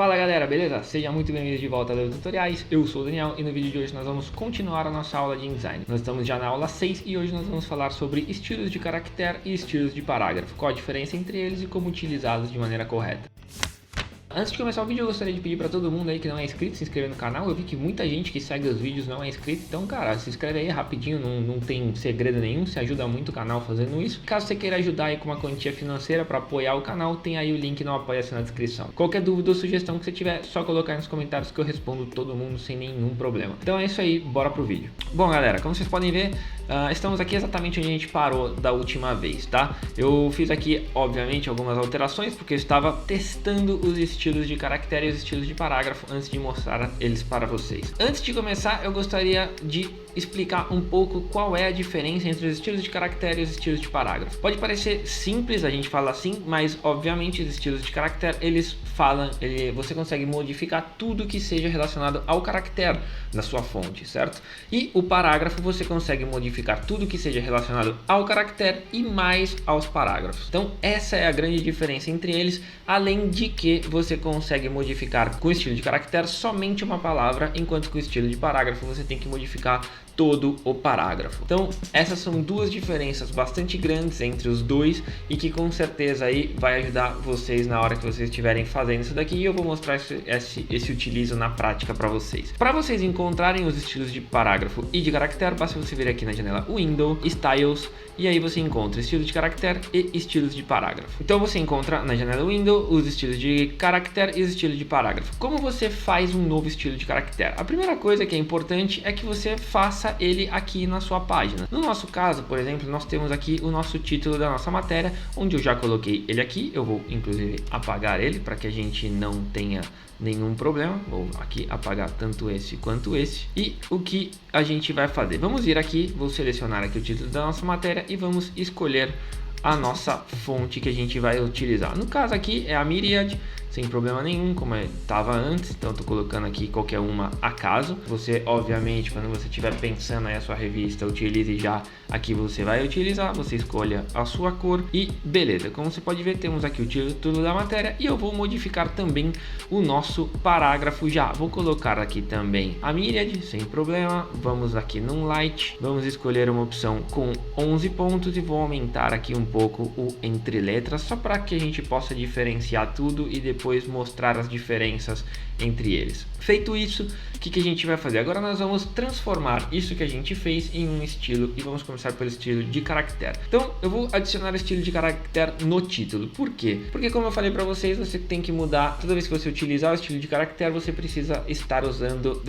Fala galera, beleza? Seja muito bem-vindo de volta aos tutoriais, eu sou o Daniel e no vídeo de hoje nós vamos continuar a nossa aula de InDesign. Nós estamos já na aula 6 e hoje nós vamos falar sobre estilos de caractere e estilos de parágrafo, qual a diferença entre eles e como utilizá-los de maneira correta. Antes de começar o vídeo eu gostaria de pedir para todo mundo aí que não é inscrito se inscrever no canal. Eu vi que muita gente que segue os vídeos não é inscrito, então cara, se inscreve aí rapidinho, não tem segredo nenhum, se ajuda muito o canal fazendo isso. Caso você queira ajudar aí com uma quantia financeira para apoiar o canal, tem aí o link no Apoia-se na descrição. Qualquer dúvida ou sugestão que você tiver, só colocar aí nos comentários que eu respondo todo mundo sem nenhum problema. Então é isso aí, bora pro vídeo. Bom galera, como vocês podem ver, estamos aqui exatamente onde a gente parou da última vez, tá? Eu fiz aqui, obviamente, algumas alterações porque eu estava testando os estilos de caractere e os estilos de parágrafo antes de mostrar eles para vocês. Antes de começar, eu gostaria de explicar um pouco qual é a diferença entre os estilos de caractere e os estilos de parágrafo. Pode parecer simples a gente falar assim, mas obviamente os estilos de caractere, você consegue modificar tudo que seja relacionado ao caractere da sua fonte, certo? E o parágrafo você consegue modificar tudo que seja relacionado ao caractere e mais aos parágrafos. Então essa é a grande diferença entre eles, além de que você consegue modificar com o estilo de caractere somente uma palavra, enquanto com o estilo de parágrafo você tem que modificar todo o parágrafo. Então essas são duas diferenças bastante grandes entre os dois e que com certeza aí vai ajudar vocês na hora que vocês estiverem fazendo isso daqui, e eu vou mostrar esse utilizo na prática para vocês. Para vocês encontrarem os estilos de parágrafo e de caractere, basta você vir aqui na janela Window, Styles, e aí você encontra estilos de caractere e estilos de parágrafo. Então você encontra na janela Window os estilos de caractere e os estilos de parágrafo. Como você faz um novo estilo de caractere? A primeira coisa que é importante é que você faça ele aqui na sua página. No nosso caso, por exemplo, nós temos aqui o nosso título da nossa matéria, onde eu já coloquei ele aqui. Eu vou inclusive apagar ele para que a gente não tenha nenhum problema. Vou aqui apagar tanto esse quanto esse. E o que a gente vai fazer? Vamos vir aqui, vou selecionar aqui o título da nossa matéria e vamos escolher a nossa fonte que a gente vai utilizar. No caso aqui é a Myriad, sem problema nenhum, como estava antes, então estou colocando aqui qualquer uma acaso. Você, obviamente, quando você estiver pensando aí a sua revista, utilize já aqui você vai utilizar, você escolha a sua cor e beleza. Como você pode ver, temos aqui o título da matéria e eu vou modificar também o nosso parágrafo já. Vou colocar aqui também a Myriad, sem problema. Vamos aqui num Light, vamos escolher uma opção com 11 pontos e vou aumentar aqui um pouco o entre letras, só para que a gente possa diferenciar tudo e depois mostrar as diferenças entre eles. Feito isso, o que a gente vai fazer? Agora nós vamos transformar isso que a gente fez em um estilo e vamos começar pelo estilo de caractere. Então eu vou adicionar o estilo de caractere no título. Por quê? Porque como eu falei para vocês, você tem que mudar, toda vez que você utilizar o estilo de caractere, você precisa estar usando,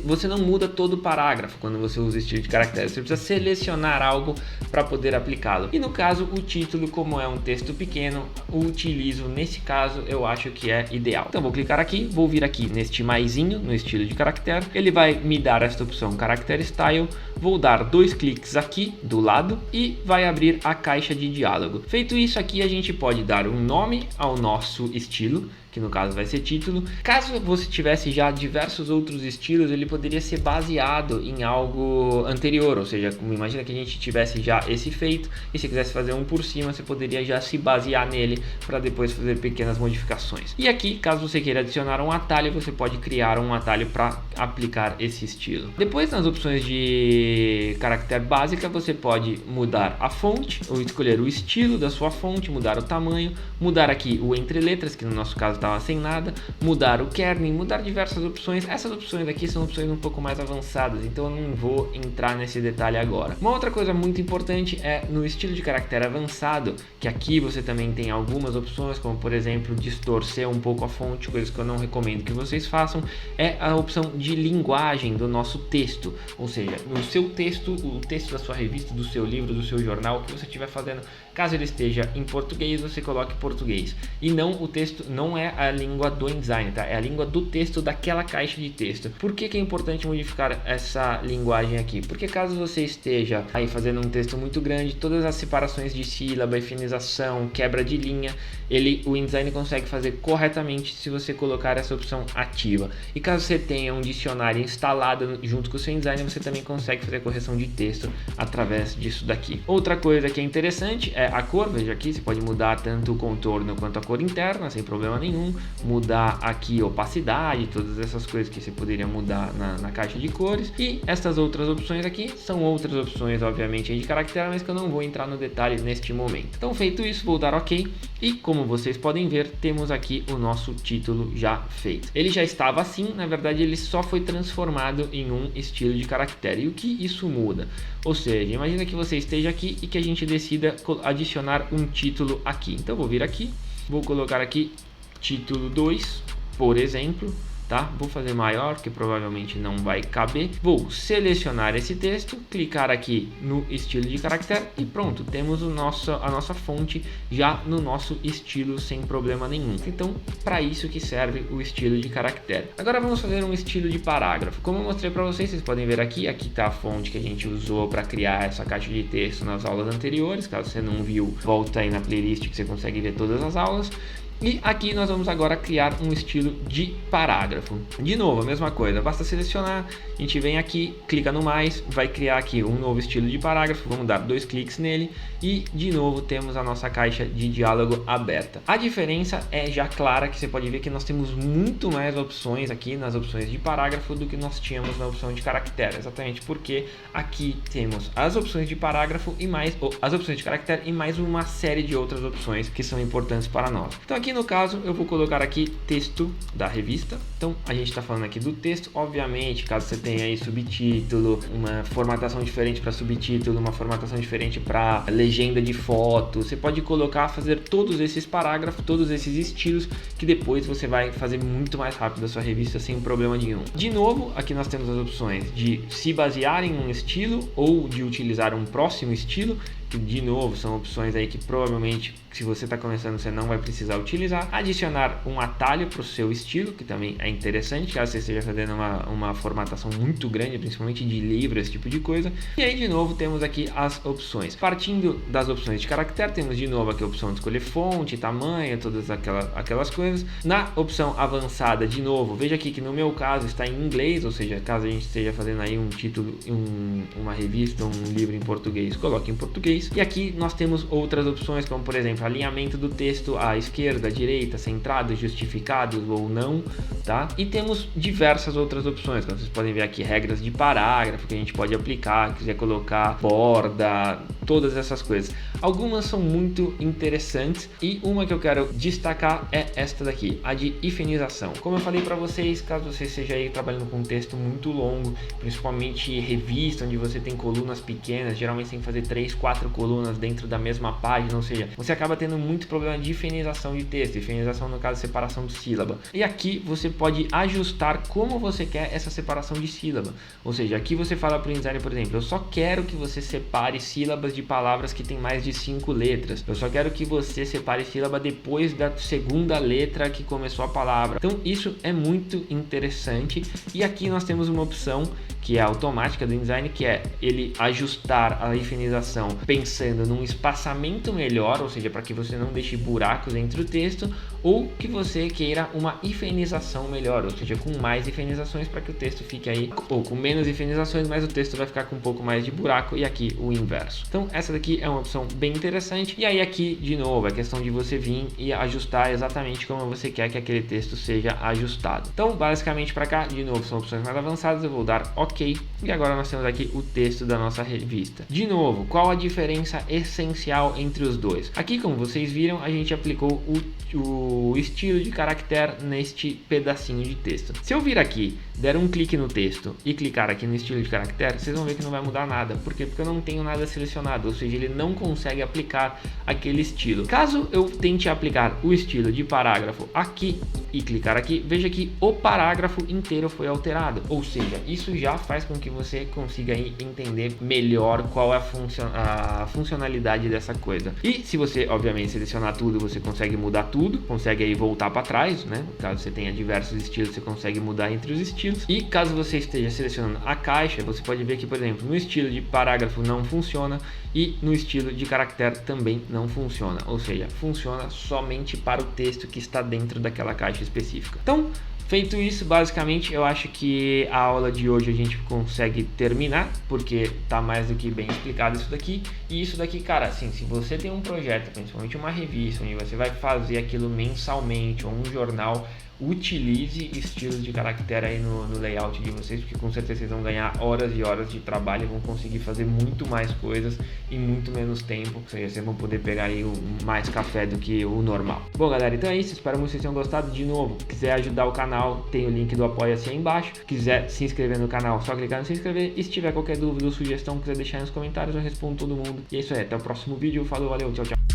você não muda todo o parágrafo quando você usa o estilo de caractere, você precisa selecionar algo para poder aplicá-lo. E no caso, o título, como é um texto pequeno, o utilizo nesse caso, eu acho que é ideal. Então vou clicar aqui, vou vir aqui neste maisinho no estilo de caractere, ele vai me dar esta opção Character Style, vou dar 2 cliques aqui do lado e vai abrir a caixa de diálogo. Feito isso aqui, a gente pode dar um nome ao nosso estilo, que no caso vai ser título. Caso você tivesse já diversos outros estilos, ele poderia ser baseado em algo anterior, ou seja, imagina que a gente tivesse já esse feito e se quisesse fazer um por cima, você poderia já se basear nele para depois fazer pequenas modificações. E aqui, caso você queira adicionar um atalho, você pode criar um atalho para aplicar esse estilo. Depois, nas opções de caractere básica, você pode mudar a fonte, ou escolher o estilo da sua fonte, mudar o tamanho, mudar aqui o entre letras, que no nosso caso estava sem nada, mudar o kerning, mudar diversas opções. Essas opções aqui são opções um pouco mais avançadas, então eu não vou entrar nesse detalhe agora. Uma outra coisa muito importante é no estilo de caractere avançado, que aqui você também tem algumas opções, como por exemplo distorcer um pouco a fonte, coisas que eu não recomendo que vocês façam, é a opção de linguagem do nosso texto, ou seja, no seu texto, o texto da sua revista, do seu livro, do seu jornal, que você estiver fazendo, caso ele esteja em português, você coloque português, e não o texto, não é a língua do InDesign, tá? É a língua do texto daquela caixa de texto. Por que é importante modificar essa linguagem aqui? Porque caso você esteja aí fazendo um texto muito grande, todas as separações de sílaba, efinização, quebra de linha, o InDesign consegue fazer corretamente se você colocar essa opção ativa. E caso você tenha um dicionário instalado junto com o seu InDesign, você também consegue fazer correção de texto através disso daqui. Outra coisa que é interessante é a cor. Veja aqui, você pode mudar tanto o contorno quanto a cor interna, sem problema nenhum. nenhum, mudar aqui opacidade, todas essas coisas que você poderia mudar na caixa de cores. E essas outras opções aqui são outras opções, obviamente, de caractere, mas que eu não vou entrar no detalhe neste momento. Então, feito isso, vou dar OK. E como vocês podem ver, temos aqui o nosso título já feito. Ele já estava assim, na verdade ele só foi transformado em um estilo de caractere. E o que isso muda? Ou seja, imagina que você esteja aqui e que a gente decida adicionar um título aqui. Então eu vou vir aqui, vou colocar aqui título 2, por exemplo. Tá? Vou fazer maior, que provavelmente não vai caber. Vou selecionar esse texto, clicar aqui no estilo de caractere e pronto, temos a nossa fonte já no nosso estilo sem problema nenhum. Então, para isso que serve o estilo de caractere. Agora vamos fazer um estilo de parágrafo. Como eu mostrei para vocês, vocês podem ver aqui está a fonte que a gente usou para criar essa caixa de texto nas aulas anteriores. Caso você não viu, volta aí na playlist que você consegue ver todas as aulas. E aqui nós vamos agora criar um estilo de parágrafo. De novo, a mesma coisa, basta selecionar, a gente vem aqui, clica no mais, vai criar aqui um novo estilo de parágrafo, vamos dar 2 cliques nele e de novo temos a nossa caixa de diálogo aberta. A diferença é já clara, que você pode ver que nós temos muito mais opções aqui nas opções de parágrafo do que nós tínhamos na opção de caractere, exatamente porque aqui temos as opções de parágrafo e mais, as opções de caractere e mais uma série de outras opções que são importantes para nós. Então aqui no caso eu vou colocar aqui texto da revista. Então a gente está falando aqui do texto, obviamente caso você tenha aí subtítulo, uma formatação diferente para subtítulo, uma formatação diferente para legenda de foto, você pode colocar, fazer todos esses parágrafos, todos esses estilos que depois você vai fazer muito mais rápido a sua revista sem problema nenhum. De novo, aqui nós temos as opções de se basear em um estilo ou de utilizar um próximo estilo, que de novo são opções aí que provavelmente se você está começando você não vai precisar utilizar. Adicionar um atalho para o seu estilo, que também é interessante caso você esteja fazendo uma formatação muito grande, principalmente de livro, esse tipo de coisa. E aí de novo temos aqui as opções. Partindo das opções de caractere, temos de novo aqui a opção de escolher fonte, tamanho, todas aquelas coisas. Na opção avançada, de novo, veja aqui que no meu caso está em inglês, ou seja, caso a gente esteja fazendo aí um título, uma revista, um livro em português, coloque em português. E aqui nós temos outras opções, como por exemplo, alinhamento do texto à esquerda, à direita, centrado, justificados ou não, tá? E temos diversas outras opções, como vocês podem ver aqui, regras de parágrafo que a gente pode aplicar, quiser colocar borda, todas essas coisas. Algumas são muito interessantes e uma que eu quero destacar é esta daqui, a de hifenização. Como eu falei para vocês, caso você esteja aí trabalhando com um texto muito longo, principalmente revista, onde você tem colunas pequenas, geralmente tem que fazer 3, 4 colunas dentro da mesma página, ou seja, você acaba tendo muito problema de hifenização de texto, hifenização no caso separação de sílaba. E aqui você pode ajustar como você quer essa separação de sílaba, ou seja, aqui você fala para o InDesign, por exemplo, eu só quero que você separe sílabas de palavras que tem mais de 5 letras, eu só quero que você separe sílaba depois da segunda letra que começou a palavra. Então isso é muito interessante. E aqui nós temos uma opção que é automática do InDesign, que é ele ajustar a hifenização pensando num espaçamento melhor, ou seja, para que você não deixe buracos entre o texto, ou que você queira uma hifenização melhor, ou seja, com mais hifenizações para que o texto fique aí, ou com menos hifenizações, mas o texto vai ficar com um pouco mais de buraco, e aqui o inverso. Então essa daqui é uma opção bem interessante. E aí aqui de novo é questão de você vir e ajustar exatamente como você quer que aquele texto seja ajustado. Então basicamente para cá, de novo, são opções mais avançadas, eu vou dar OK. E agora nós temos aqui o texto da nossa revista. De novo, qual a diferença essencial entre os dois? Aqui, como vocês viram, a gente aplicou o estilo de caractere neste pedacinho de texto. Se eu vir aqui, der um clique no texto e clicar aqui no estilo de caractere, vocês vão ver que não vai mudar nada. Por quê? Porque eu não tenho nada selecionado, ou seja, ele não consegue aplicar aquele estilo. Caso eu tente aplicar o estilo de parágrafo aqui e clicar aqui, veja que o parágrafo inteiro foi alterado, ou seja, isso já faz com que você consiga aí entender melhor qual é a funcionalidade dessa coisa. E se você, obviamente, selecionar tudo, você consegue mudar tudo, consegue aí voltar para trás, né? Caso você tenha diversos estilos, você consegue mudar entre os estilos. E caso você esteja selecionando a caixa, você pode ver que, por exemplo, no estilo de parágrafo não funciona e no estilo de caractere também não funciona, ou seja, funciona somente para o texto que está dentro daquela caixa específica. Então, Feito isso, basicamente eu acho que a aula de hoje a gente consegue terminar, porque tá mais do que bem explicado isso daqui. E isso daqui, cara, assim, se você tem um projeto, principalmente uma revista, onde você vai fazer aquilo mensalmente, ou um jornal, utilize estilos de caractere aí no layout de vocês, porque com certeza vocês vão ganhar horas e horas de trabalho e vão conseguir fazer muito mais coisas em muito menos tempo. Ou seja, vocês vão poder pegar aí mais café do que o normal. Bom, galera, então é isso. Espero que vocês tenham gostado. De novo, se quiser ajudar o canal, tem o link do Apoia-se aí embaixo. Se quiser se inscrever no canal, só clicar no se inscrever. E se tiver qualquer dúvida ou sugestão, quiser deixar aí nos comentários, eu respondo todo mundo. E é isso aí, até o próximo vídeo. Falou, valeu, tchau, tchau.